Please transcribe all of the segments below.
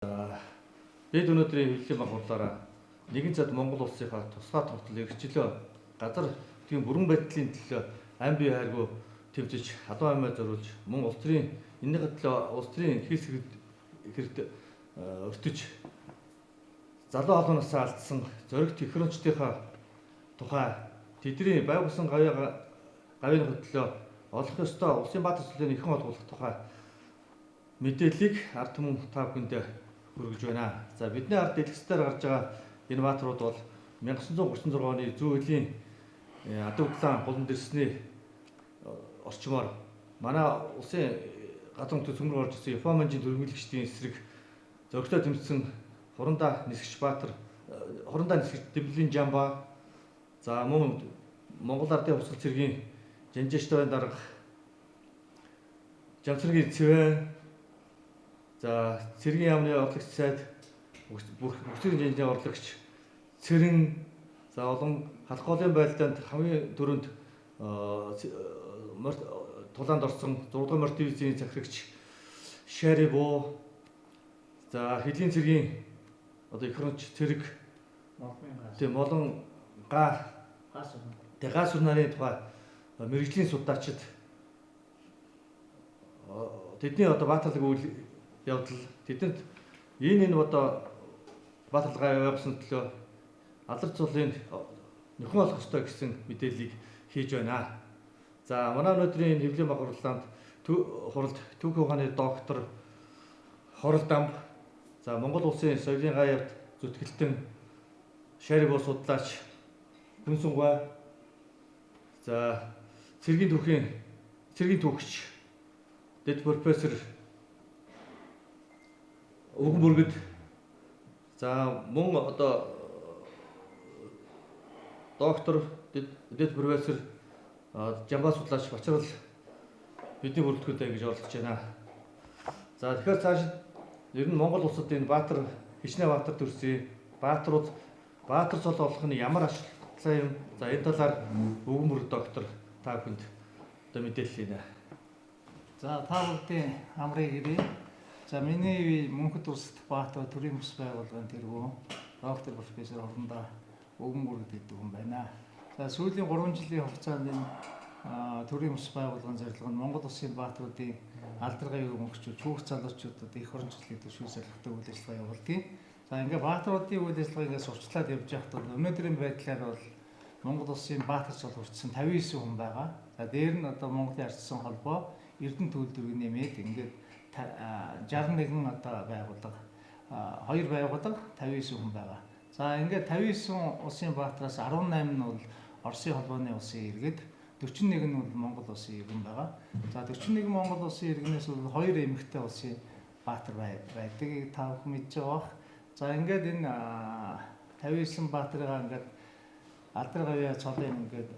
Бид өнөөдрийн хэллийн багуулаараа нэгэн цад Монгол улсынхаа тусгай тогтол эрхчлөө газар тийм бүрэн байдлын төлөө ам бие хайргүй тэмцэж халуун аймаа зориулж мөн улс төрийн энэний төлөө улс төрийн хийс хэрэгт өртөж залуу халуунаас алдсан зоригт ихрэнчдийнхаа тухай тэдний байгуулсан гавийн хөтлөө олох ёстой улсын баатар зүйлийн ихэн олгох тухай мэдээллийг ард түмэн та бүхэнд хүргэж байна. За бидний ард дэлгэцээр гарч байгаа энэ баатрууд бол 1936 оны зүүн хөлийн Адуудлаан булан дэсний орчмоор манай улсын газар нутгийн цөмөр орж ирсэн Японманжийн төрөмөлөгчдийн эсрэг зөргөлтөд тэмцсэн Хурандаа нисгч баатар, Хурандаа нисгч Дэвлэлийн Жамба, за мөн Монгол ардын хувьсгал цэргийн Жанжааштай дарга Жамсаргийн Цэвэн, за цэргийн яамны орлогч сайд бүхцэрийн жанжийн орлогч Цэрэн, за олон халах голын байлдаанд хамгийн түрүүнд тулаанд орсон 6 дугаар морд дивизийн захирагч Шарибо, за хэдийн цэргийн одоо ихрэнч цэрэг тийм олон гаас нарын тухай мэрэгжлийн судаачид тэдний одоо баатарлаг үйл явдал тэдэнд энэ одоо баатарлагаа явуулсан төлөө алдар цулын нөхөн олох ёстой гэсэн мэдээллийг хийж байна. За манай өнөөдрийн хэвлэлийн багварлаланд хуралд Түүхийн ухааны доктор Хорол Дамб, за Монгол улсын соёлын гаяавт зүтгэлтэн Шарибо судлаач Хүнсүнгай, за цэргийн түүхч дэд профессор Өвгөн Бүргэд, за мөн одоо доктор дэд профессор Жамбаа судлаач Бачрал бидний бүрэлдэхүүнтэй ингэж оролцож байна. За тэгэхээр цааш ер нь Монгол улсад энэ баатар хичнээн баатар төрсөн баатар цол олох нь ямар ашигтай юм? За энэ талаар Өвгөн Бүргэд доктор та бүхэнд одоо мэдээлэл хийнэ. За та бүхэн амрыг ирээ. За миний Мөнхөд улсад баатар төрийн бүс байгууллагын тэргүү доктор профессор Хурандаа Өвгөн Бүргэд гэдэг хүн байна. За сүүлийн 3 жилийн хугацаанд энэ төрийн бүс байгууллагын зорилго нь Монгол улсын баатруудын алдаргын өнгөрчүүд, хүүхд залуучуудад их хуримчлалыг төсвөл солихтой үйл ажиллагаа явуулдаг. За ингээ баатруудын үйл ажиллагаа ингээ сурчлаад явж байхад бол өнөөдрийн байдлаар бол Монгол улсын баатар цол хүртсэн 59 хүн байгаа. За дээр нь одоо Монголын ардсан холбоо Эрдэнэ төлөвлөрийг нэмээд ингээд 61 одоо байгууллага 2 байгууллага 59 хүн байгаа. За ингээд 59 улсын баатараас 18 нь бол Оросын холбооны улсын иргэд, 41 нь бол Монгол улсын иргэн байгаа. За 41 Монгол улсын иргэнээс бол 2 эмэгтэй улсын баатар байдгийг та бүхэн мэдж байгаа бах. За ингээд энэ 59 баатарыгаа ингээд алдар гавьяа цолын ингээд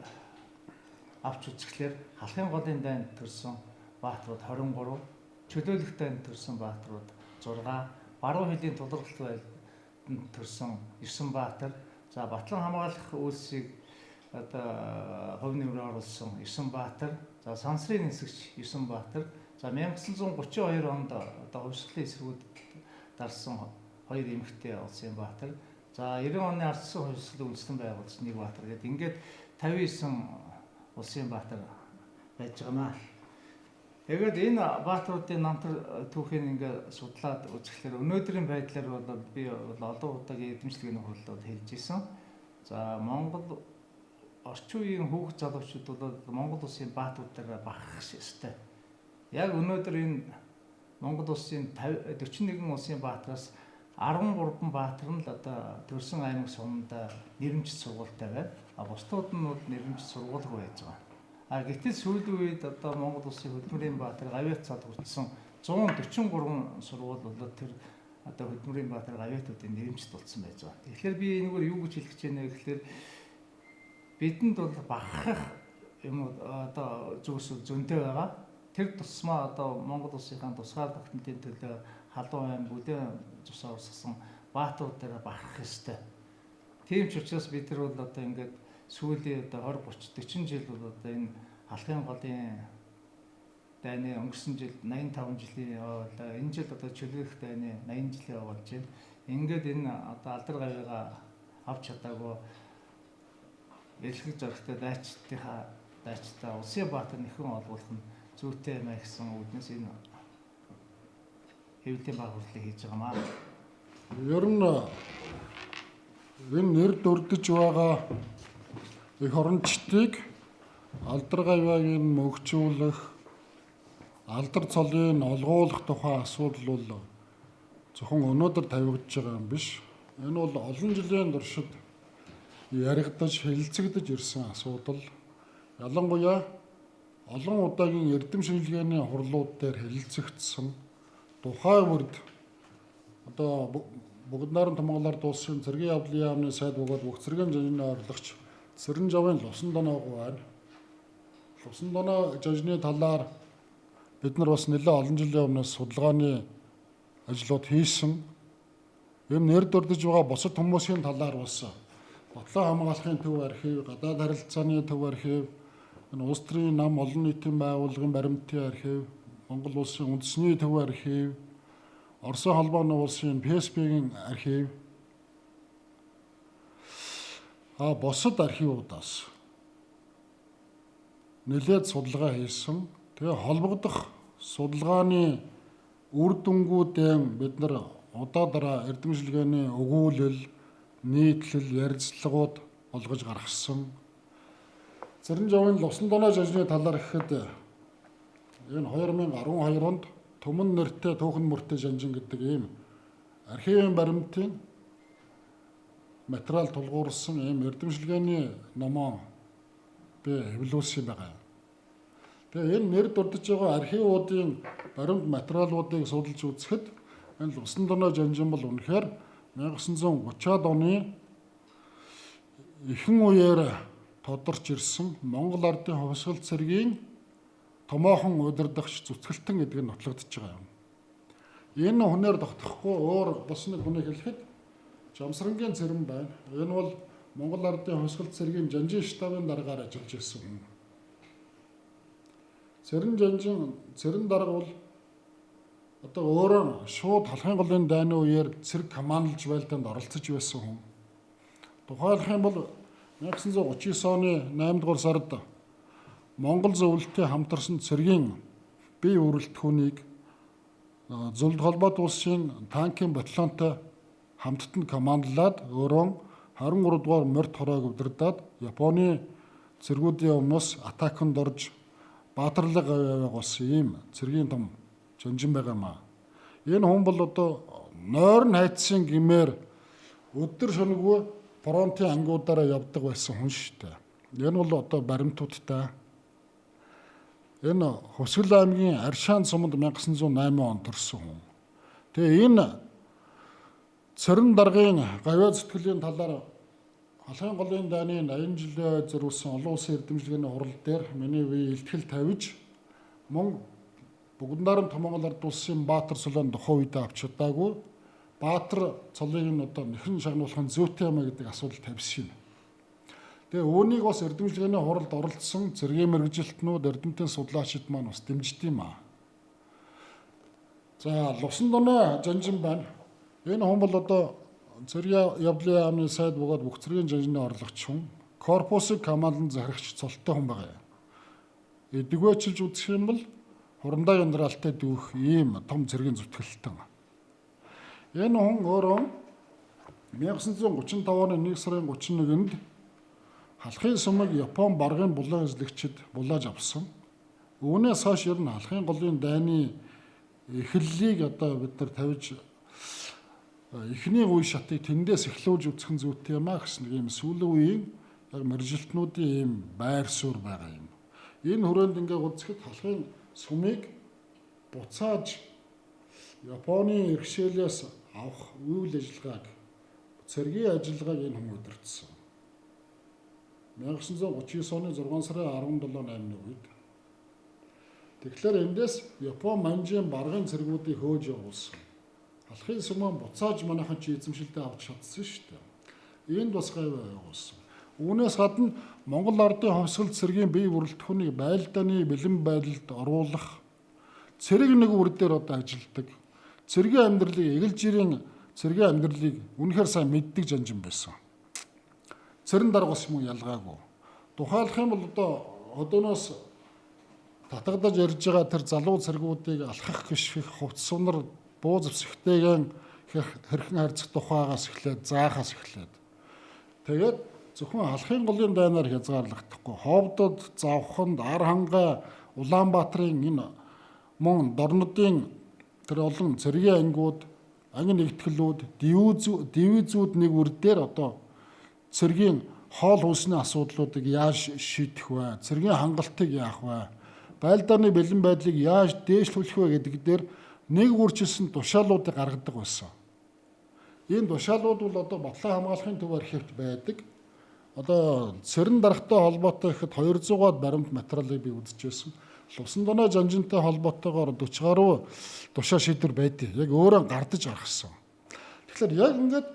авч үзэхлээр халахын голын дайнд төрсэн баатрууд 23, чөлөөлөх дайнд төрсэн баатрууд 6, баруун хилийн тулгаргалт байлданд төрсэн 9 баатар, за Батлан хамгаалах үйлсийг одоо хувь нэмрээр оруулсан 9 баатар, за сансрын нисгч 9 баатар, за 1932 онд одоо хувьсгалын эсрэгүүд дарсан 2 эмэгтэй улсын баатар, за 90 оны ардсан хувьсгал үйлчлэн байгуулсан 1 баатар гэдэг ингээд 59 улсын баатар байж байгаамаа. Тэгээд энэ баатруудын намтар түүхийг ингээ судлаад үзэхлээр өнөөдрийн байдлаар бол би олон удаагийн эдэмшлэгийн хурлууд хэлж исэн. За Монгол орчин үеийн хүүхд залуучууд бол Монгол улсын баатруудаараа багах ёстой. Яг өнөөдөр энэ Монгол улсын 41 улсын баатараас 13 баатар нь л одоо төрсэн аймаг сумдаа нэрмжит сургуультай байна. А бусдууд нь бол нэрмжит сургууль байж байгаа. А гэтэл сүүлийн үед одоо Монгол улсын хөдөлмөрийн баатар гавьяат цад хүртсэн 143 сургууль болоод тэр одоо хөдөлмөрийн баатар гавьяатуудын нэрмжит болсон байж байгаа. Тэгэхээр би энэгээр юу гэж хэлэх гэж байна гэхээр бидэнд бол багах юм одоо зүйлс зөнтэй байгаа. Тэр тусмаа одоо Монгол улсынхаа тусгай тогтнолын төлөө халуун аймаг бүдэн тусаа урсгасан баатруудаараа багах ёстой. Тийм ч учраас бид нар бол одоо ингээд сүүлийн одоо 20 30 40 жил бол одоо энэ халахын голын дайны өнгөрсөн жил 85 жилийн явуулаа. Энэ жил одоо чөлөөх дайны 80 жилийн явуулж байна. Ингээд энэ одоо алдар гавьяага авч чадаагүй эрхлэг зоригтой дайчтай Улсын баатар нэхэн олбуулах нь зүйтэй юм гэсэн үгнээс энэ хэвлэлийн баг хурлыг хийж байгаамаа. Ер нь энэ нэр дурдж байгаа их орончдыг алдар гавьяагийн мөгжүүлэх, алдар цолын олгуулах тухай асуудал бол зөвхөн өнөөдөр тавигдж байгаа юм биш. Энэ бол олон жилийн туршид яригдаж, хэлэлцэгдэж ирсэн асуудал. Ялангуяа олон удаагийн эрдэм шинжилгээний хурлууд дээр хэлэлцэгдсэн тухай бүрд одоо бүгд найрамд Монголоор улсын цэргийн явдлын яамны сайд бөгөөд бүх цэргийн жанрын орлогч Цэрэнжавын Лувсан Доноог байна. Лувсан Доноо жанрны талаар бид нар бас нэлээд олон жилийн өмнөөс судалгааны ажлууд хийсэн. Ийм нэр дурдж байгаа бусад хүмүүсийн талаар бас бодлого хамгаалахын төв архив, гадаад харилцааны төв архив, энэ улс төрийн нам олон нийтийн байгууллагын баримтын архив, Монгол улсын үндэсний төв архив, Оросын холбооны улсын ПСП-ийн архив, бусад архивуудаас нэлээд судалгаа хийсэн. Тэгээ холбогдох судалгааны үр дүнгуудын бид нар удаа эрдэм шинжилгээний өгүүлэл, нийтлэл, ярилцлагууд олгож гаргасан. Цэрэнжавын Лувсан Доноо жанрны талаар гэхэд энэ 2012 онд Түмэн нэртэй Түүхэн мөртэй жанжин гэдэг ийм архивын баримтын материал тулгуурсан ийм эрдэм шинжилгээний номоо би хэвлүүлсэн байгаа. Тэгээ энэ нэр дурдж байгаа архивуудын баримт материалуудыг судалж үзэхэд энэ Лувсан Доноо жанжин бол үнэхээр 1930-аад оны ихэнх үеэр тодорч ирсэн Монгол ардын хувьсгал цэргийн томоохон удирдагч зүтгэлтэн гэдэг нь нотлогдож байгаа юм. Энэ хүнээр тогтохгүй өөр бас нэг хүнийг хэлэхэд Жамсрангийн цэрэн байна. Энэ бол Монгол ардын хувьсгал цэргийн жанжин штабын дараагаар ажиллаж ирсэн хүн. Цэрэн дарга бол одоо өөрөө шууд халахын голын дайны үеэр цэрэг командалж байлдаанд оролцож байсан хүн. Тухайлах юм бол 1939 оны 8 дугаар сард Монгол зөвлөлтөд хамтарсан цэргийн бие бүрэлдэхүүнийг Зөвлөлт холбоот улсын танкын батальонтой хамттанд командлаад өөрөө 23 дугаар морьт хороог удирдаад Японы цэргүүдийн өмнөөс атаканд орж баатарлаг явуулсан ийм цэргийн том жанжин байгаамаа. Энэ хүн бол одоо нойрон хайцсан гимээр өдөр шөнөгүй фронтын ангиудаараа явдаг байсан хүн шүү дээ. Энэ бол одоо баримтуудтай. Энэ Хувьсгал аймгийн Аршаан суманд 1908 онд төрсөн хүн. Тэгээ энэ Цэрэн даргын гавьяа зүтгэлийн талаар халахын голын дайны 80 жилээ зориулсан олон улсын эрдэмжилгээний хурал дээр миний бие илтгэл тавьж мөн бүгд найрамд Монгол ард улсын Баатар цолын тухайн үед авч чадаагүй Баатар цолыг нь одоо нэхэн шагнуулахын зүйтэй юм гэдэг асуудал тавьсан юм. Тэгээ үүнийг бас эрдэмжилгээний хуралд оролцсон цэргийн мэргэжилтнүүд эрдэмтэн судлаачид маань бас дэмждэг юм аа. За Лувсан Доноо жанжин байна. Энэ хүн бол одоо цэргийн явдлын яамны сайд бөгөөд бүх цэргийн жанжины орлогч хүн. Корпусыг команданд захирагч цолтой хүн байгаа. Эдгвэчилж үзэх юм бол хурандаа генералтай дүүх ийм том цэргийн зүтгэлтэн. Энэ хүн өөрөө 1935 оны 1 сарын 31-нд халахын сумыг Япон баргын булан эзлэгчид булааж авсан. Үүнээс хойш ер нь халахын голын дайны эхлэлийг одоо бид нар тавьж эхний үе шатыг тэндээс эхлүүлж үзэх нь зүйтэй юм а гэсэн нэг юм сүүлийн үеийн яг мэргэжилтнүүдийн ийм байр суурь байгаа юм. Энэ хүрээнд ингээ үзэхэд халахын сумыг буцааж Японы иргэшээлээс авах үйл ажиллагааг цэргийн ажиллагааг энэ хүн удирдсан. 1939 оны 6 сарын 17-8-ны үед. Тэгэхээр эндээс Япон манжийн баргын цэргүүдийг хөөж явуулсан. Халахын сумаа буцааж манайхан чи эзэмшилтэд авч чадсан шүү дээ. Энд бас гайваа явуулсан. Үүнээс гадна Монгол ардын хувьсгал цэргийн бие бүрэлдэхүүнийг байлдааны бэлэн байдалд оруулах цэрэг нэг үр дээр одоо ажилладаг. Цэргийн амьдралыг эгэлжирийн цэргийн амьдралыг үнэхээр сайн мэддэг жанжин байсан. Цэрэн даргаас юм ялгаагүй. Тухайлах юм бол одоо одооноос татагдаж ярьж байгаа тэр залуу цэргүүдийг алхах гიშгэх хувцс сунар буу зэвсэгтэйгэн хэрхэн харьцах тухайгаас эхлээд заахаас эхлээд тэгээд зөвхөн алхын голын дайнаар хязгаарлагдахгүй ховдод, завханд, ар хангай, Улаанбаатарын энэ мөн дорнодын тэр олон цэргийн ангиуд, анги нэгтгэлүүд, дивизүүд нэг үр дээр одоо цэргийн хоол хүнсний асуудлуудыг яаж шийдэх вэ? Цэргийн хангалтыг яах вэ? Байлдааны бэлэн байдлыг яаж дээшлүүлэх вэ гэдэг дээр нэг үржилсэн тушаалуудыг гаргадаг байсан. Энэ тушаалууд бол одоо Батлан хамгаалахын төв архивт байдаг. Одоо цэрэн даргатай холбоотой ихэд 200-аад баримт материалыг би үзчихсэн. Лусан доноо жанжинтай холбоотойгоор 40 гаруй тушаа шийдвэр байдیں۔ Яг өөрөө гардаж гаргасан. Тэгэхээр яг ингээд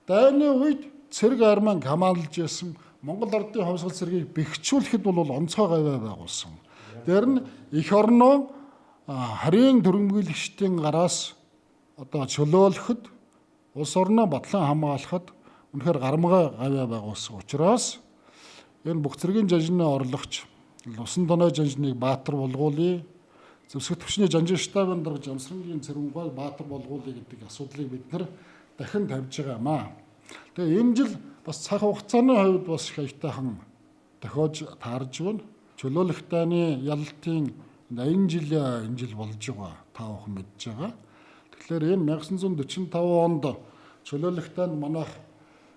дайны үед цэрэг арман хамаалж ясан Монгол ардын хувьсгал цэргийг бэхжүүлэхэд бол онцгой гавьяа байгуулсан. Тэр нь эх орноо харийн төрөмгийлэгчдийн гараас одоо чөлөөлөхөд улс орноо Батлан хамгаалахад үнэхээр гармгаа гавьяа байгуулсан учраас энэ бүх цэргийн жанжины орлогч Лусан доноо жанжныг баатар болгуулъя. Зөвсгөх төвчний жанжин штабын дарга Жамсрангийн цэрэггүй баатар болгуулъя гэдэг асуудлыг бид нар дахин тавьж байгаамаа. Тэгээ энэ жил бас цаг хугацааны хувьд бас их аятайхан тохиож таарж байна. Чөлөөлөх дайны ялалтын 80 жил энэ жил болж байгаа. Та бүхэн мэдж байгаа. Тэгэхээр энэ 1945 онд чөлөөлөх дайнд манайх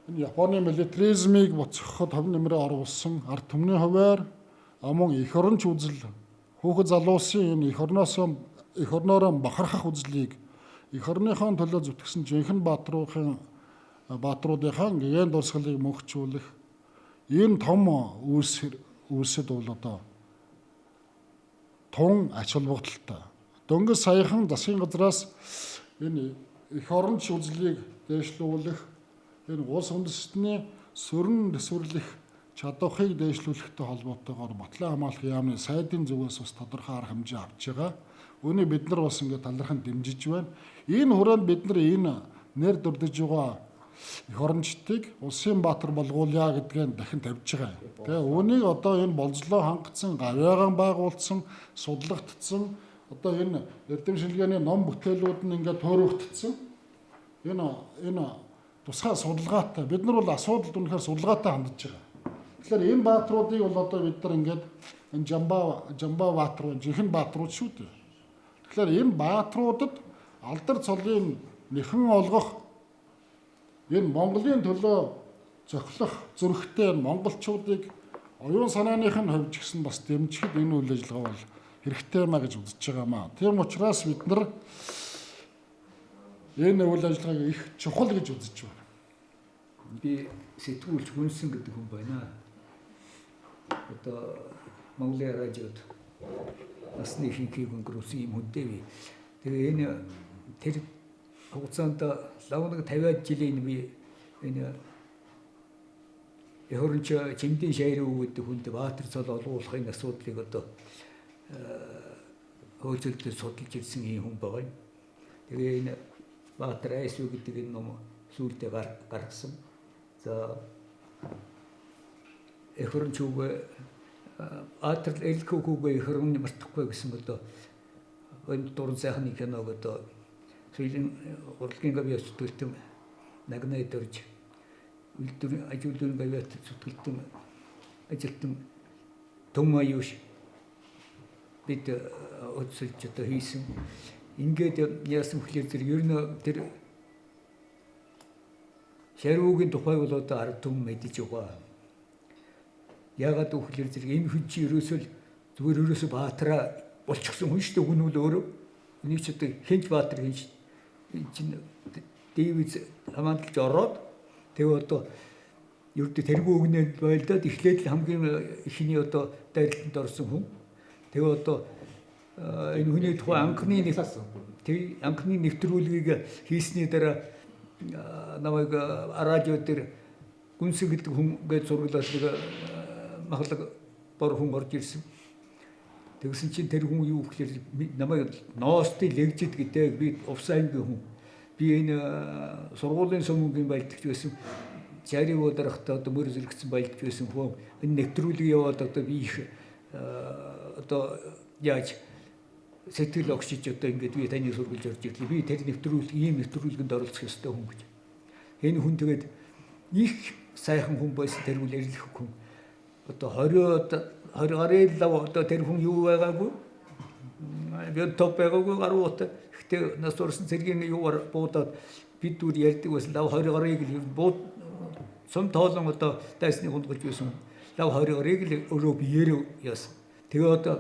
энэ Японы милитаризмыг буцахад хөв нэмрээ оруулсан ард түмний хувьар мөн эх оронч үзэл хүүхэд залуусын энэ эх орноороо бахархах үзлийг эх орныхон төлөө зүтгэсэн жинхэнэ баатруудынхаа гэгэн дурсгалыг мөнхжүүлэх энэ том үйлсэд бол одоо тун ач холбогдолтой. Дөнгөж саяхан засгийн газраас энэ эх оронч үзлийг дээшлүүлэх энэ улс үндэстний сөрөн төсвөрлөх чадварыг дээшлүүлэхтэй холбоотойгоор Батлан хамгаалах яамны сайдын зүгээс бас тодорхой арга хэмжээ авч байгаа. Үүнийг бид нар бас ингээд талархан дэмжиж байна. Энэ хүрээнд бид нар энэ нэр дурдж байгаа эх орончдыг улсын баатар болгуулъя гэдгийг дахин тавьж байгаа. Тэгээ үүнийг одоо энэ болзлоо хангацсан, гавьяагаан байгуулсан, судлагдсан одоо энэ эрдэм шилгээний ном бүтээлүүд нь ингээд төөрөгдсөн. Энэ тусгай судалгаатай бид нар бол асуудалд үнэхээр судалгаатай хандж байгаа. Тэгэхээр энэ баатруудыг бол одоо бид нар ингээд энэ жамбаа баатрууд, жинхэнэ баатрууд шүү дээ. Тэгэхээр энэ баатруудад алдар цолын нэхэн олгох энэ Монголын төлөө зохилох зүрхтэй монголчуудыг оюун санааных нь хувьд гэсэн бас дэмжихэд энэ үйл ажиллагаа бол хэрэгтэй маа гэж үзэж байгаамаа. Тийм учраас бид нар энэ үйл ажиллагааг их чухал гэж үзэж байна. Би сэтгүүлч Хүнсэн гэдэг хүн байна. Одоо Монголын радиод насны ихэнхийг өнгөрүүлсэн юм хүнтэй би. Тэгээ энэ тэр хугацаанд лав нэг 50-аад жилийн би энэ Эхоронч Чимдийн шайрын гэдэг хүнд баатар цол олгуулахын асуудлыг одоо хөөцөлдөд судалж ирсэн юм хүн байгаа юм. Тэгээ энэ баатар айсуу гэдэг энэ ном сүүлдээ гаргасан. За Эхоронч баатар элхүүгөө Эхорон мартахгүй гэсэн одоо энэ дуран сайхны киног одоо сүүлийн урлагийн гавьяас зүтгэлтэн нагнаа дөрж үлдэр ажуулын гавьяас зүтгэлтэн ажилтан том аюуш бид өцөлж одоо хийсэн. Ингээд яасан хүлээр зэрэг ер нь тэр шаруугийн тухай бол одоо ард түмэн мэдэж байгаа. Яагаад гэвэл зэрэг энэ хүн чи ерөөсөө баатараа болчихсон хүн шүү дээ. Хүн бол өөрөө энийг ч одоо хэнч баатар хэнч чинь Дэвид хамааталж ороод тэгээ одоо ердөө тэргүй өгнөд байлдаад эхлээд л хамгийн ихний одоо дайралтанд орсон хүн. Тэгээ одоо энэ хүний тухай анхны нэвтрүүлгийг хийсний дараа намайг радио дээр Хүнсэн гэдэг хүн гэж зурглаад нэг махлаг бор хүн орж ирсэн. Тэгсэн чинь тэр хүн юу гэхээр намайг ноостой легжид гэдэг би увсаангийн хүн. Би энэ сургуулийн сүмгийн байлдагч байсан. Жарив ударахтаа одоо мөр зэрэгцэн байлдагч байсан хүн. Энэ нэвтрүүлэг яваад одоо би их одоо яаж сэтгэл огшиж одоо ингээд би таны сургуульд орж ирлээ. Би тэр ийм нэвтрүүлгэнд оролцох ёстой хүн гэж. Энэ хүн тэгээд их сайхан хүн байсан тэр үл ярилах хүн. Одоо 20 гарын лав одоо тэр хүн юу байгаагүй. Би топ байгаагүй гаруут. Гэхдээ нас орсон цэргийн юугаар буудаад бид дүр ярьдаг байсан лав 20 гарыг л бууд сум тоолон одоо дайсны хундгалж байсан. Лав 20 гарыг л өөрөө биеэр яасан. Тэгээ одоо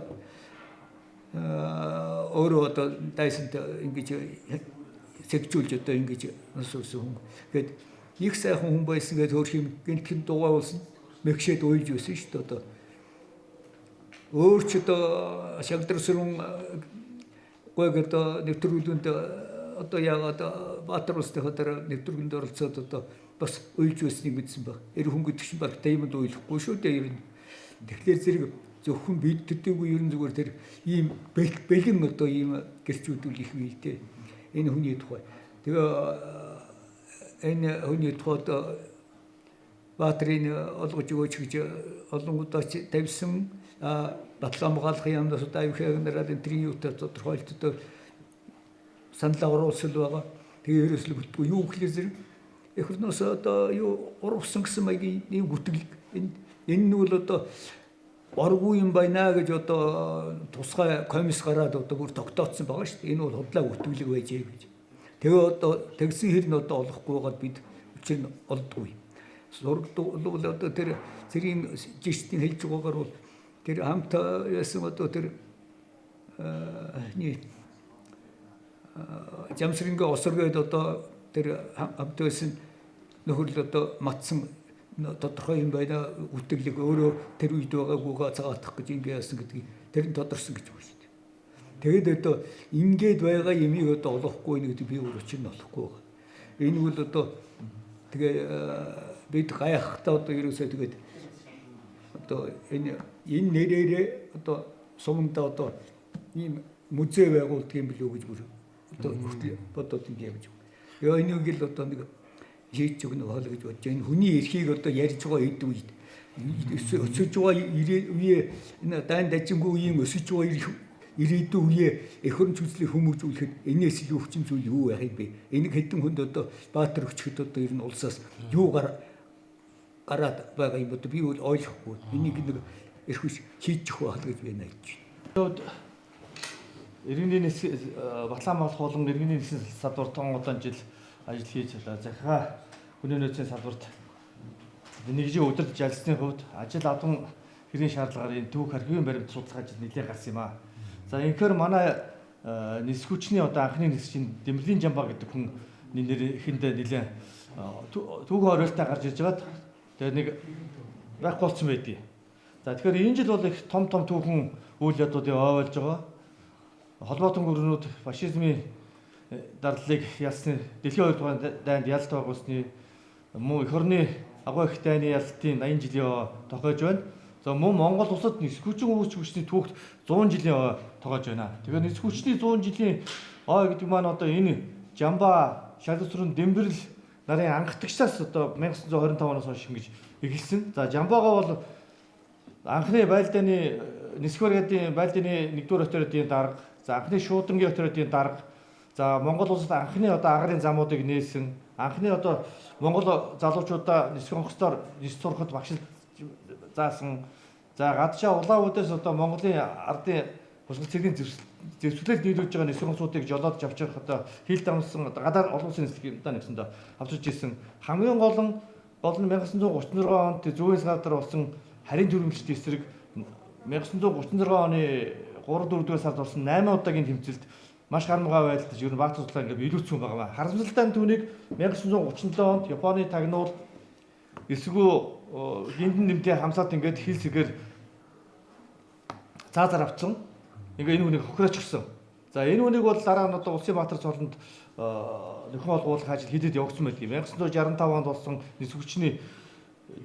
өөрөө одоо дайсанд ингэж сэгжүүлж одоо ингэж нас орсон хүн. Гэт их сайхан хүн байсан гэж өөр юм гинтхэн дугаарулсан. Мэгшэд уйлж байсан шүү дээ одоо. Өөрч одоо шагдрсрын гойг одоо нэвтрүүлгэнд одоо яагаад Баатар улстай хотоор нэвтрүүлгэнд оролцоод одоо бас уйлж байсныг мэдсэн баг. Эр хүн гэдэг чинь баг таймд уйлахгүй шүү дээ ер нь. Тэгэхээр зэрэг зөвхөн бид төдийгүй ер нь зүгээр тэр ийм бэлэн одоо ийм гэрчүүдүүл их үйл дээ. Энэ хүний тухай. Тэгээ энэ хүний тухай одоо Баатрын олгож өгөөч гэж олон удаа тавьсан. Батламгаалахын яамнаас одоо аюулхайг нараад энэ юутай тодорхойлттой санал оруулсан байгаа. Тэгээ ерөөсөл бүтгүй юу гэхлээр зэрэг эхнээс одоо юу урвсан гэсэн маягийн нэг бүтгэл энэ нь бол одоо боргүй юм байна гэж одоо тусгай комисс гараад одоо бүр тогтооцсон байгаа шүү дээ. Энэ бол худлаа бүтгэлэг байжээ гэж. Тэгээ одоо тэгсэн хэр нь одоо олохгүй байгаад бид учир нь олдгүй. Сургууль бол одоо тэр зэрийн жиштийн хэлж байгаагаар бол тэр хамт яасан одоо тэр Жамсрингийн осоргойд одоо тэр хамт байсан нөхөр л одоо матсан тодорхой юм байна. Үтгэлэг өөрөө тэр үед байгаагүйгаа цагаатах гэж ингэ яасан гэдгийг тэр нь тодорсон гэж байна шүү дээ. Тэгэд одоо ингээд байгаа юмыг одоо олохгүй нэг би өөр чинь олохгүй байгаа. Энэ бол одоо тэгээ бид гайхахтаа одоо ерөөсөө тэгээд одоо энэ нэрээрээ одоо суманда одоо ийм музей байгуулдаг юм билүү гэж бүр одоо бодоод ингэ явж байгаа. Яа энийг л одоо нэг хийж өгнө хоол гэж бодож энэ хүний эрхийг одоо ярьж байгаа хэд үед өсөж байгаа үе энэ дайн дажингүй үеийн өсөж байгаа ирээдүйн үе эх орон зүйлсийг хүмүүжүүлэхэд энэс илүү хүчин зүйл юу байх юм бэ? Энийг хэдэн хүнд одоо Баатар өчгөд одоо ер нь улсаас юу гараад байгаа юм бод би бол ойлгохгүй. Энийг нэг эрх хүч хийж өгөх байх гэж би найдаж байна. Иргэний Батлан болон иргэний нийслэл салбарт одон жил ажил хийж байлаа. Захиа хүний нөөцийн салбарт нэгжийн удирдах жалсны хувьд ажил авдан хэрийн шаардлагаар энэ түүх архивын баримт судалгаа ажил нэлээд гарсан юм аа. За инхээр манай нисэх хүчний одоо анхны нисгчийн Дэмрэлийн Жамбаа гэдэг хүн нэр ихэндээ нэлээд түүх оройлтаа гарч ирж байгаад тэгээ нэг байхгүй болсон байдгийг. За тэгэхээр энэ жил бол их том түүхэн үйл явдлуудыг ойволж байгаа. Холбоотон гүрнүүд фашизмын дарлалыг ялсны дэлхийн 2 дугаар дайнд ялт байгуулсны мөн эх орны агуу их дайны ялтын 80 жилийн тохиож байна. За мөн Монгол улсад нисэх хүчин үүсч хүчний түүхт 100 жилийн тохиож байна. Тэгэхээр нисэх хүчний 100 жилийн гэдэг маань одоо энэ Жамбаа, Шалгасрын Дэмбэрэл нарын анхдагчаас одоо 1925 оноос хойш ингэж эхэлсэн. За Жамбаагаа бол анхны байлдааны нисэх баригдын байлдааны 1-р оторитийн дарга, за анхны шуудангийн оторитийн дарга, за Монгол улсад анхны одоо агарын замуудыг нээсэн, анхны одоо Монгол залуучуудаа нисэх онгоцоор нис сурахад багшилт заасан. За гадшаа улаануудаас одоо Монголын ардын хусгал цэргийн зэвсгэлээр нийлүүлж байгаа нисэх онгоцуудыг жолоодж авч явах одоо хил дамсан гадаар олон улсын нислэгийн нэгсэндээ авчирч ирсэн. Хамгийн гол нь 1936 онд зүүнээс гадар болсон харийн төрөмжлөлт эсрэг 1936 оны 3-4 дугаар сард болсон 8 удаагийн тэмцэлд маш харамгаа байдалд ер нь Баатар судлаа ингээд илүүцсэн байгаа. Харамсалтай нь түүнийг 1937 онд Японы тагнуул эсвгүй гиндэн нэмтээ хамсаад ингээд хил сэгээр заазар авцсан. Ингээ энэ хүнийг хохирооч гисэн. За энэ хүнийг бол дараа нь одоо улсын Баатар цолонд нөхөн олгуулах ажил хийдэд явагдсан байдаг. 1965 онд болсон нисэх хүчний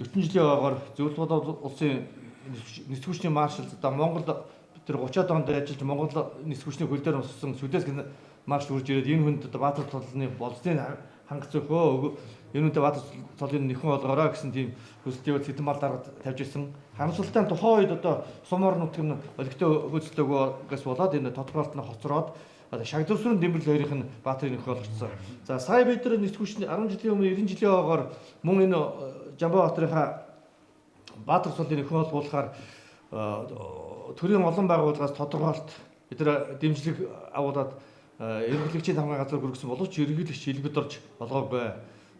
40 жилийн ойгоор зөвлөлт улсын нисэх хүчний маршал одоо Монгол тэр 30-аад онд ажиллаж Монгол нийс хүчний хөл дээр уссан Сүлээс марш үрж ирээд энэ хүнд одоо Баатар цолны болцны хангах зөхөө энэ үнтэй Баатар цолын нэхэн болгоорой гэсэн тийм хүсэлтийг Сэдэн мал даргад тавьж ирсэн. Харамсалтай тухайн үед одоо Сумор нутг нь олигтой хөөцлөөгөөс болоод энэ тодорхойлтны хоцроод Шагдварсүрэн Дэмбэрл хоёрынх нь Баатарын нөхөө болгоцсон. За сая бид нар нийс хүчний 10 жилийн өмнө 90 жилийн ойгоор мөн энэ Жамбаатарынхаа Баатар цолын нөхөө болгуулахаар төрийн олон байгууллагаас тодорхойлт бид нар дэмжлэг агуулад ерөнхийлөгчийн хамгаалах газар хүргэсэн боловч ерөнхийлөгч хэлбэд орж олгоогүй.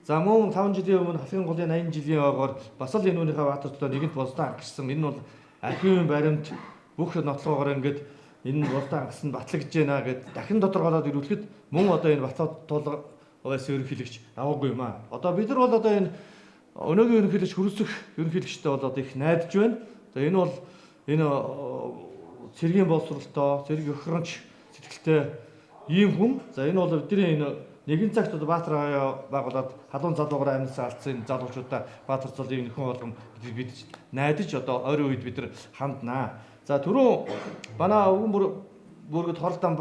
За мөн 5 жилийн өмнө Халхын голын 80 жилийн ойгоор бас л энэ үнийхээ Баатар цолоо нэгэнт болсдоо хангасан. Энэ бол архивын баримт бүх нотлогоор ингээд энэ болсдоо хангасан батлагдж байна гэд дахин тодорхойлоод ирүүлэхэд мөн одоо энэ Батлал ОС ерөнхийлөгч аваагүй юм аа. Одоо бид нар бол одоо энэ өнөөгийн ерөнхийлөгч хөрөлцөх ерөнхийлөгчтэй бол одоо их найдаж байна. За энэ бол энэ цэргийн боловсролтой, цэрэг өхрөнч сэтгэлтэй ийм хүн. За энэ бол бидний энэ нэгэн цагт одоо Баатар хаяа байгуулад халуун залуугаар амьдсан алдсан залуучуудаа Баатар цолын нөхөн болгон бид найдаж одоо ойрын үед бид нар ханднаа. За түрүүн манай өвгөн бүргэд хоролдон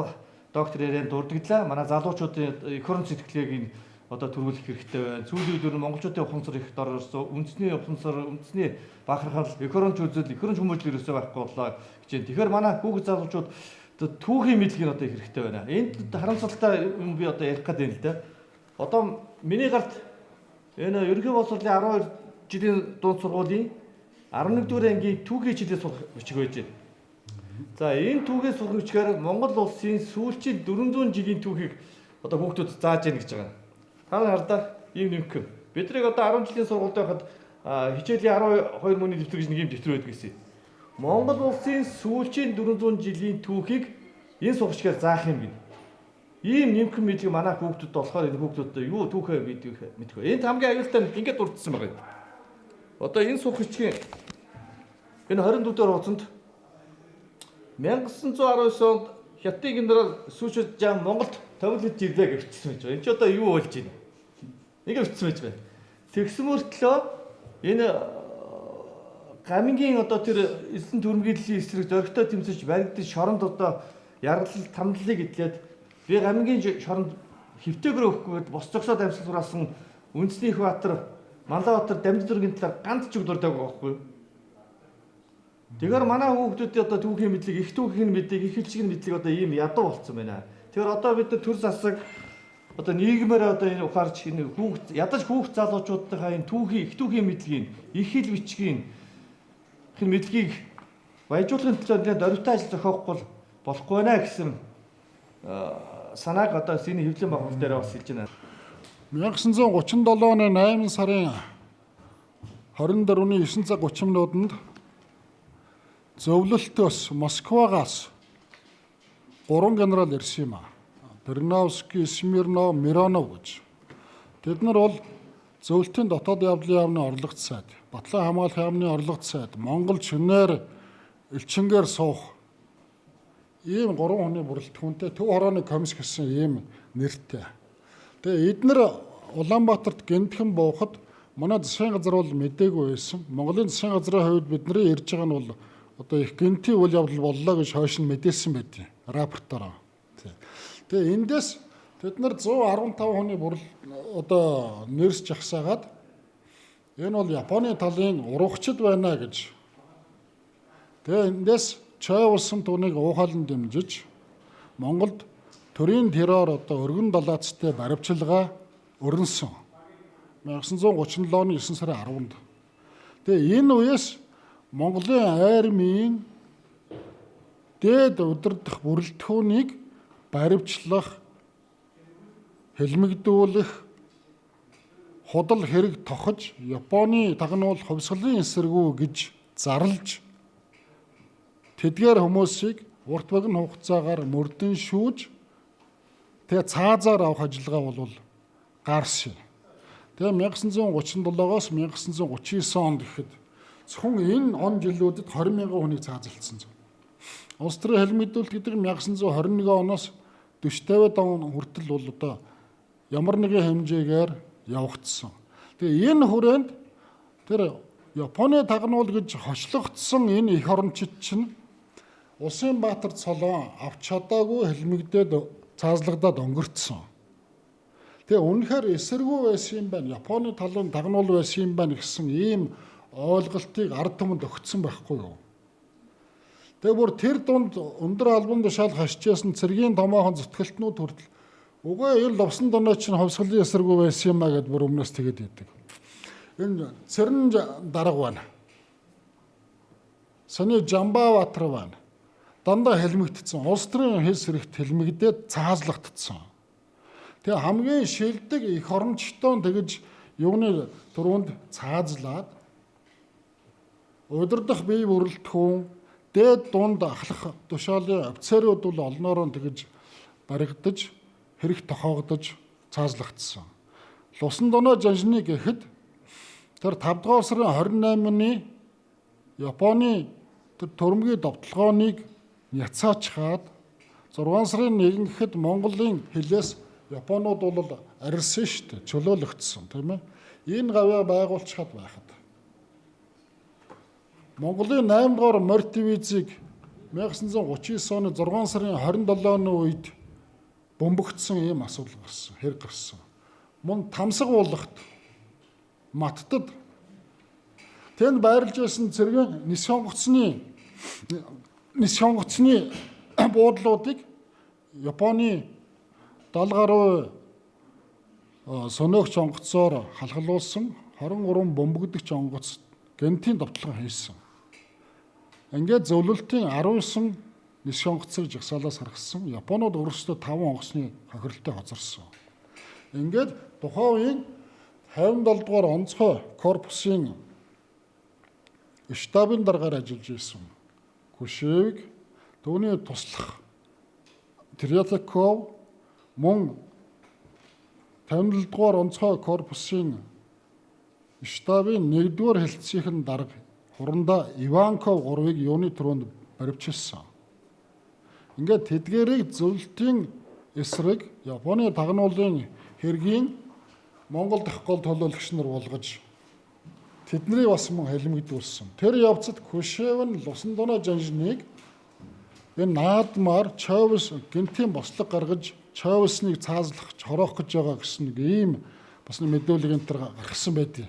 доктор ярианд дурдгдлаа. Манай залуучуудын эх орон сэтгэлгээг одоо төрүүлэх хэрэгтэй байна. Сүүлийн үед монголчуудын ухамсар их дор орсон. Үндэсний ухамсар, үндэсний бахархал, эх оронч үзэл, эх оронч хүмүүжил ерөөсөө байхгүй боллоо гэж байна. Тэгэхээр манай хүүхэд залуучууд түүхийн мэдлэг нь одоо их хэрэгтэй байна. Энд харамсалтай юм би одоо ярих гэдэг юм л да. Одоо миний гарт энэ ерөнхий боловсролын 12 жилийн дунд сургуулийн 11-р ангийн түүхийн хичээлээ сурах бичиг байж байна. За энэ түүхээ сурах бичгээр Монгол улсын сүүлчийн 400 жилийн түүхийг одоо хүүхдүүд зааж яах гэж байгаа. Та хардаа ийм нэмэх. Биднийг одоо 10 жилийн сургуульд байхад хичээлийн 12 мөний дэвтэр гэж нэг юм дэвтэр байдаг гэсэн. Монгол улсын сүүлчийн 400 жилийн түүхийг энэ сургачгаар заах юм гин. Ийм нэмэх мэдлэг манай хүүхдүүд болохоор энэ хүүхдүүд юу түүхээ мэдэх вэ? Энд хамгийн аюултай нь ингэж дурдсан байгаа юм. Одоо энэ сургачгийн энэ 24 дугаар хуудсанд 1919 онд Хятадын генерал Сүүчид Жан Монголд томилж ирлээ гэж бичсэн байж байгаа. Энд ч одоо юу болж байна? Нэг бичсэн байж байна. Тэгсэн мөртлөө энэ гамингийн одоо тэр эзэн төрмгийдлийн эсрэг зөрөгтэй тэмцэж баригдсан шоронд одоо ярлал тамдлыг идлээд би гамингийн шоронд хэвтээгэр өгөхгүйд бос зогсоод амьсгалуурсан үндэсний их Баатар Малбаатар Дамжин зургийн талаар ганц ч үг дуртай байгаа байхгүй юу? Тэгэхээр манай хүүхдүүдийн одоо түүхийн мэдлэг, их түүхийн мэдлэг, их хэлшигний мэдлэг одоо ийм ядуу болцсон байна. Тэгэхээр одоо бид нар төр засаг одоо нийгмээр одоо энэ ухаарч энэ хүүхд ядаж хүүхд залуучуудынхаа энэ түүхийн, их түүхийн мэдлэгийг, их хэл бичгийн хэн мэдлэгийг баяжуулахын төлөө нэлээд дөрвтэй ажил зохиохгүй болохгүй байна гэсэн санааг одоо синий хэвлэлийн байгууллага дээр бас хэлж байна. 1937 оны 8 сарын 24-ний 9 цаг 30 минутанд зөвлөлтөөс Москвагаас 3 генерал ирсэн юм аа. Бернавский, Смирнов, Миронов гэж. Тэд нар бол зөвлөлтийн дотоод явдлын яамны орлогч сайд, Батлан хамгаалах яамны орлогч сайд, Монгол шөнөөр элчингээр суух ийм 3 хүний бүрэлдэхүүнтэй Төв хорооны комисс гэсэн ийм нэртэй. Тэгээ эдгээр Улаанбаатарт гэнтхэн буухад манай засгийн газар бол мэдээгүй байсан. Монголын засгийн газрын хувьд бидний ярьж байгаа нь бол одоо их гэнтийн үйл явдал боллоо гэж хойш нь мэдээсэн байдیں۔ Рапортоор. Тэгээ эндээс тэд нар 115 хүний одоо нэрс жагсаагаад энэ бол Японы талын урагчд байна гэж. Тэгээ эндээс Чой улсын түүнийг уухайлан дэмжиж Монголд төрийн террор одоо өргөн далаацтай баривчилгаа өрнсөн. 1937 оны 9 сарын 10-нд. Тэгээ энэ үеэс Монголын армийн дээд удирдах бүрэлдэхүүнийг баривчлах, хэлмэгдүүлэх, худал хэрэг тохож Японы тагнуул хувьсгалын эсэргүү гэж зарлж тэдгээр хүмүүсийг урт багийн хугацаагаар мөрдөн шүүж тэгээ цаазаар авах ажиллагаа бол гарсан. Тэгээ 1937-оос 1939 онд гэхэд зөвхөн энэ он жилүүдэд 20 мянган хүнийг цаазалцсан. Улс төрийн хэлмэгдүүлэлт гэдэг 1921 оноос 40-50 он хүртэл бол одоо ямар нэгэн хэмжээгээр явагдсан. Тэгээ энэ хүрээнд тэр Японы тагнуул гэж хослогдсон энэ эх орончид чинь Улсын баатар цолон авч чадаагүй хэлмэгдээд цаазлагдаад өнгөрцсөн. Тэгээ үнэхээр эсэргүү байсан юм байна. Японы талын дагнуул байсан юм байна гэсэн ийм ойлголтыг ард түмэнд өгсөн байхгүй юу? Тэгээ бүр тэр дунд өндөр албан тушаал хашижсэн цэргийн томоохон зүтгэлтнүүд хүртэл үгүй энэ лувсан доноо чинь ховсголын эсэргүү байсан юм а гэд бүр өмнөөс тэгээд идэг. Энэ цэрэн дарга байна. Сони Жамбааватар байна. Дандаа хэлмэгдсэн. Улс төрийн хэл сэрэгт хэлмэгдээд цаазлагдсан. Тэгээ хамгийн шилдэг эх орончтон тэгж юуны түрүүнд цаазлаад удирдах бие бүрэлдэхүүн дээд дунд ахлах тушаалын офицерууд бол олноор нь тэгж баригдаж хэрэг тохоогдож цаазлагдсан. Лусан доноо жанжны гэхэд тэр 5 дугаар сарын 28-ны Японы тэр төрөмгийн довтлогооныг няцаачхаад 6 сарын 1 гэхэд Монголын хилээс Японууд бол арилсан шүү дээ. Чөлөөлөгдсөн тийм ээ. Энэ гавья байгуулчихад байхад Монголын 8 дугаар морь дивизийг 1939 оны 6 сарын 27-ны үед бөмбөгдсөн ийм асуудал гарсан, хэрэг гарсан. Мөн Тамсаг уулахт Маттад тэнд байрлаж байсан цэргийн нис хонгоцны буудлуудыг Японы 70 гаруй сониогч онгоцоор халахлуулсан 23 бөмбөгдөгч онгоц гентийн довтлого хийсэн. Ингээд зөвлөлтийн 19 нис хонгоцыг жагсаалаас харгасан. Японууд өөрсдөө 5 онгоцны хохирлтыг хоцорсон. Ингээд тухайн үеийн 57 дугаар онцгой корпусын штабын даргаар ажиллаж ирсэн Кушевик, түүний туслах Третьяков, мөн 57 дугаар онцгой корпусын штабын 1-р хэлтсийн дарга хурандаа Иванков 3-ыг юуны түрүүнд баривчилсан. Ингээд тэдгээрийг зөвлөлтийн эсрэг Японы тагнуулын хэргийн Монгол дах гол төлөөлөгч нар болгож тэдний бас мөн хэлмэгдүүлсэн. Тэр явцад Кушевын Лусан доноо жанжныг энэ наадмаар Чавес гинтийн бослог гаргаж Чавесныг цаазлах, хороох гэж байгаа гэсэн нэг ийм бас мэдүүлэг энэ төр гаргасан байдیں۔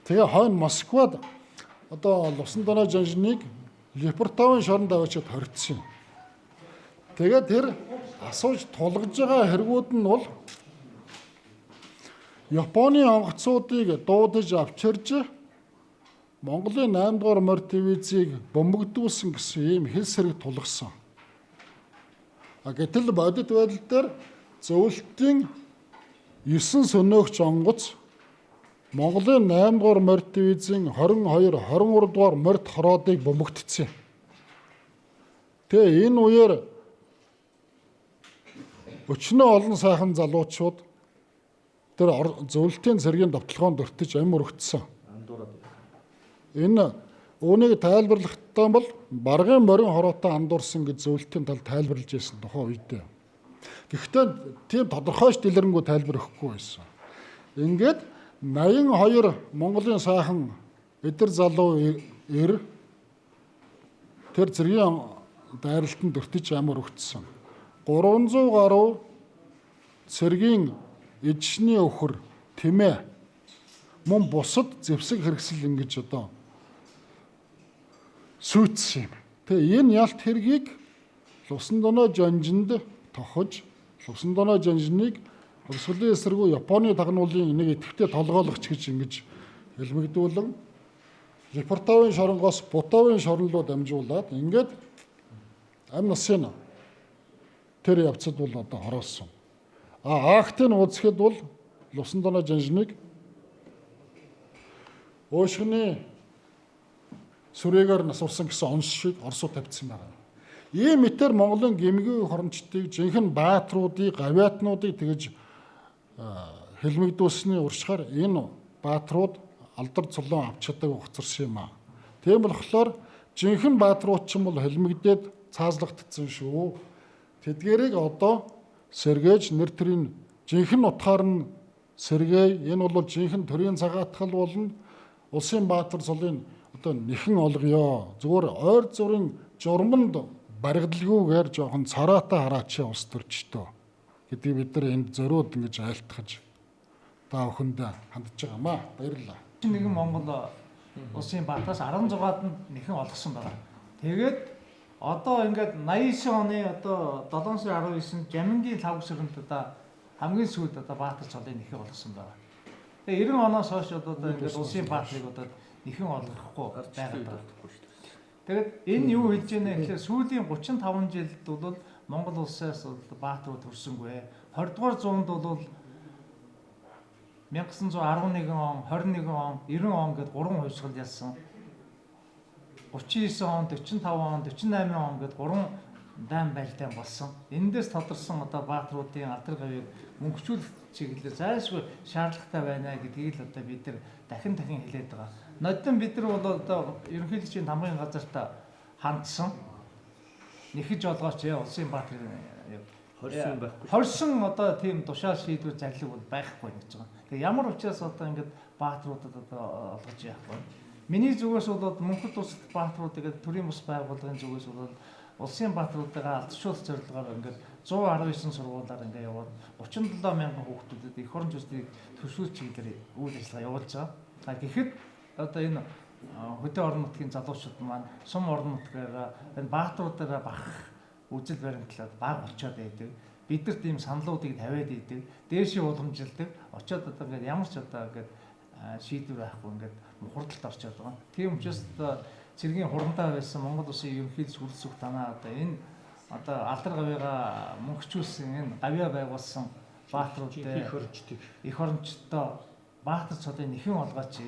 Тэгээ хойно Москвад одоо Лусан доноо жанжныг Лепортовын шоронд аваачаад хоригдсон. Тэгээ тэр асууж тулгаж байгаа хэрэгүүд нь бол Японы онгоцуудыг дуудаж авчирж Монголын 8 дугаар морь дивизийг бөмбөгдүүлсэн гэсэн ийм хэл сэрэг тулгасан. Гэтэл бодит байдал дээр зөвлөлтийн 9 сониогч онгоц Монголын 8 дугаар морь дивизийн 22, 23 дугаар морьд хороодыг бөмбөгдсөн. Тэгээ энэ үеэр өчнөө олон сайхан залуучууд тэр зөвлөлтийн цэргийн довтлогоонд өртөж амь өргөцсөн. Энэ үүнийг тайлбарлахдаа бол баргын морин хороотой андуурсан гэж зөвлөлтийн тал тайлбарлаж байсан тухайн үедээ. Гэхдээ тийм тодорхойч дэлгэрэнгүй тайлбар өгөхгүй байсан. Ингээд 82 Монголын сайхан эдэр залуу эр тэр цэргийн дайралтанд өртөж амь өргөцсөн. 300 гаруй цэргийн эжсний өхөр тэмээ мөн бусад зэвсэг хэрэгсэл ингэж одоо сүйтсэн юм. Тэгээ энэ ялт хэргийг Лусан доноо жанжинд тохож Лусан доноо жанжныг хөрсгөлийн эсрэгүү Японы тагнуулын нэг идэвхтэй толгойлогч гэж ингэж хэлмэгдүүлэн Лепортовын шоронгоос Бутовын шорон руу дамжуулаад ингээд амь насын тэр явцад бол одоо хороосон. Актын үзэхэд бол Лусан доноо жанжныг өшгөний сүрээгээр насурсан гэсэн онц шиг Оросууд тавьсан байна. Ийм мэтэр Монголын гэмгүй хорончдыг жинхэнэ баатруудыг, гавьяатнуудыг тэгж хэлмэгдүүлсэний уршихаар энэ баатрууд алдар цулуун авч чадаагүй хоцорсон юм аа. Тийм болохоор жинхэнэ баатрууд ч юм бол хэлмэгдээд цаазлагдсан шүү. Тэдгээрийг одоо сэргээж нэр төрийн жинхэнэ утгаар нь сэргээе. Энэ бол жинхэнэ төрийн цагаатгал болно. Улсын баатар цолын одоо нэхэн олгоё. Зүгээр ойр зүрийн журманд баригдалгүйгээр жоохон цараатай хараачаа ус төрчтөө гэдгийг бид нар энд зориуд ингэж айлтгаж та бүхэндээ хандж байгаамаа. Баярлалаа. Нэгэн Монгол улсын баатаас 16-ад нь нэхэн олгосон байна. Тэгээд одоо ингээд 89 оны одоо 7 сарын 19-нд Жамингийн 5 сард одоо хамгийн сүүлд одоо баатар цолын нэхэн олгосон байна. Тэгээ 90 оноос хойш одоо ингээд улсын баатрыг одоо нэхэн олгохгүй байгаад байна. Тэгээд энэ юу хэлж байна гэхээр сүүлийн 35 жилд бол Монгол улсаас баатрууд төрсөнгүй. 20 дугаар зуунд бол 1911 он, 21 он, 90 он гэд 3 хувьсгал ялсан. 39 он, 45 он, 48 он гэд 3 дайм байлдаан болсон. Эндээс тодорсон одоо баатруудын алдар гавийг мөнгөчүүлэх чиглэлээр зайлшгүй шаардлагатай байна гэдгийг л одоо бид нар дахин хэлээд байгаа. Нодон бид нар бол одоо ерөнхийлөгчийн тамгын газарт хандсан. Нэхэж олгооч улсын баатрын хорсон одоо тийм тушаал шийдвэр зарлиг бол байхгүй гэж байгаа. Тэгээ ямар учраас одоо ингээд баатруудад одоо олгож яах вэ? Миний зүгээс бол Мөнхөд улсад баатруудыг төрийн бус байгууллагын зүгээс бол улсын баатруудаа алдаршуулах зорилгоор ингээд 119 сургуулиар ингээд яваад 37 мянган хүүхдүүдэд эх орон зүйснийг төсвөл чиглэлээр үйл ажиллагаа явуулж байгаа. Гэхдээ одоо энэ хөдөө орон нутгийн залуучууд маань сум орон нутгаараа энэ баатруудаараа бахах үзэл баримтлаад баг болчиход байдаг. Бид нар тийм саналуудыг тавиад идэг, дээшээ уламжилдаг, очиод одоо ингээд ямар ч одоо ингээд шийдвэр байхгүй ингээд хурдалд орчод байгаа. Тийм учраас одоо цэргийн хурандаа байсан Монгол Улсын ерөнхийлөгч хүлцэх танаа одоо энэ одоо алдар гавьяа мөнхчүүлсэн энэ гавьяа байгуулсан баатруудын эх орончтой баатар цолын нэхэн олгооч.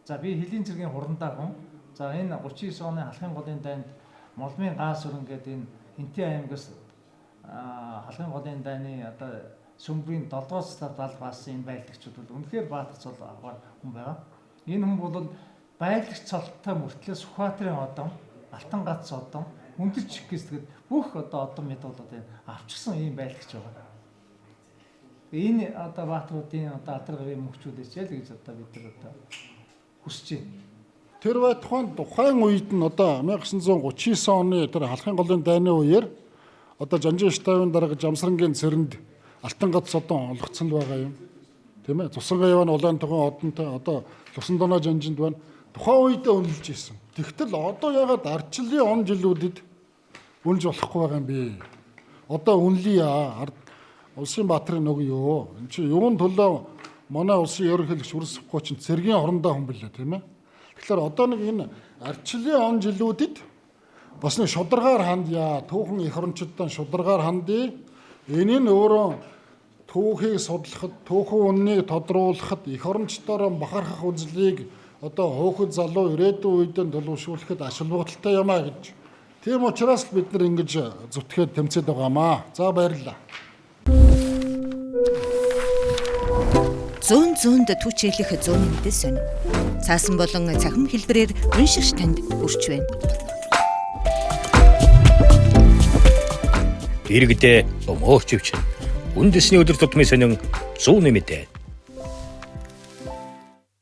За би Хэлийн цэргийн хурандаа хүн. За энэ 39 оны халахын голын дайнд Молмын гаас өрн гэдэг энэ Хинтээ аймгаас халахын голын дайны одоо сүмбрийн 7-р сард албаасан энэ байлагчид бол үнэхээр баатар цол аваар хүн байгаа. Энэ хүн бол байлагч цолтой мөртлөө Сүхбаатарын одон, Алтан гац одон, Хүндэр чихгээс тэгээд бүх одоо одон мэд бол одоо авчирсан ийм байлагч байгаа. Энэ одоо баатруудын одоо алдар гавийн мөнхчүүлээч л гэж одоо бид нар одоо хүсэж байна. Тэр байтугай тухайн үед нь одоо 1939 оны тэр халахын голын дайны үеэр одоо Жанжин штабын дарга Жамсрангийн цэрэнд Алтан гац одон олгоцсон байгаа юм. Тийм ээ. Цусрагаян улаан тухайн одонтой одоо Лусан доноо Жанжинд байна. Тухайн үедээ үнэлж ирсэн. Тэгтэл одоо ягаад ардчлалын он жилүүдэд үнэлж болохгүй байгаа юм бэ? Одоо үнэлье улсын баатрын нөгөө юу? Энд чи юун төлөө манай улсын ерөнхийлөгч Үрсэвгүй чинь цэргийн орондоо хүн билээ тийм ээ. Тэгэхээр одоо нэг энэ ардчлалын он жилүүдэд бас нэг шударгаар хандъя. Түүхэн эх орончдод шударгаар хандъя. Энэ нь өөрөө түүхийг судлахад, түүхэн үннийг тодруулахад, эх орончдоор бахархах үзлийг одоо хөөхд залуу ирээдүйн үед нь төлөвшүүлэхэд ашиг бодолтой юм а гэж. Тийм учраас бид нар ингэж зүтгээд тэмцээд байгаамаа. За баярлалаа. Зүүн түүчээлэх зүүн мэдээ сонь. Цаасан болон цахим хэлбэрээр уншигч танд хүрч байна. Иргэдээ өмөөч өвчин. Үндэсний өдөр тутмын сонин зүүн мэдээ.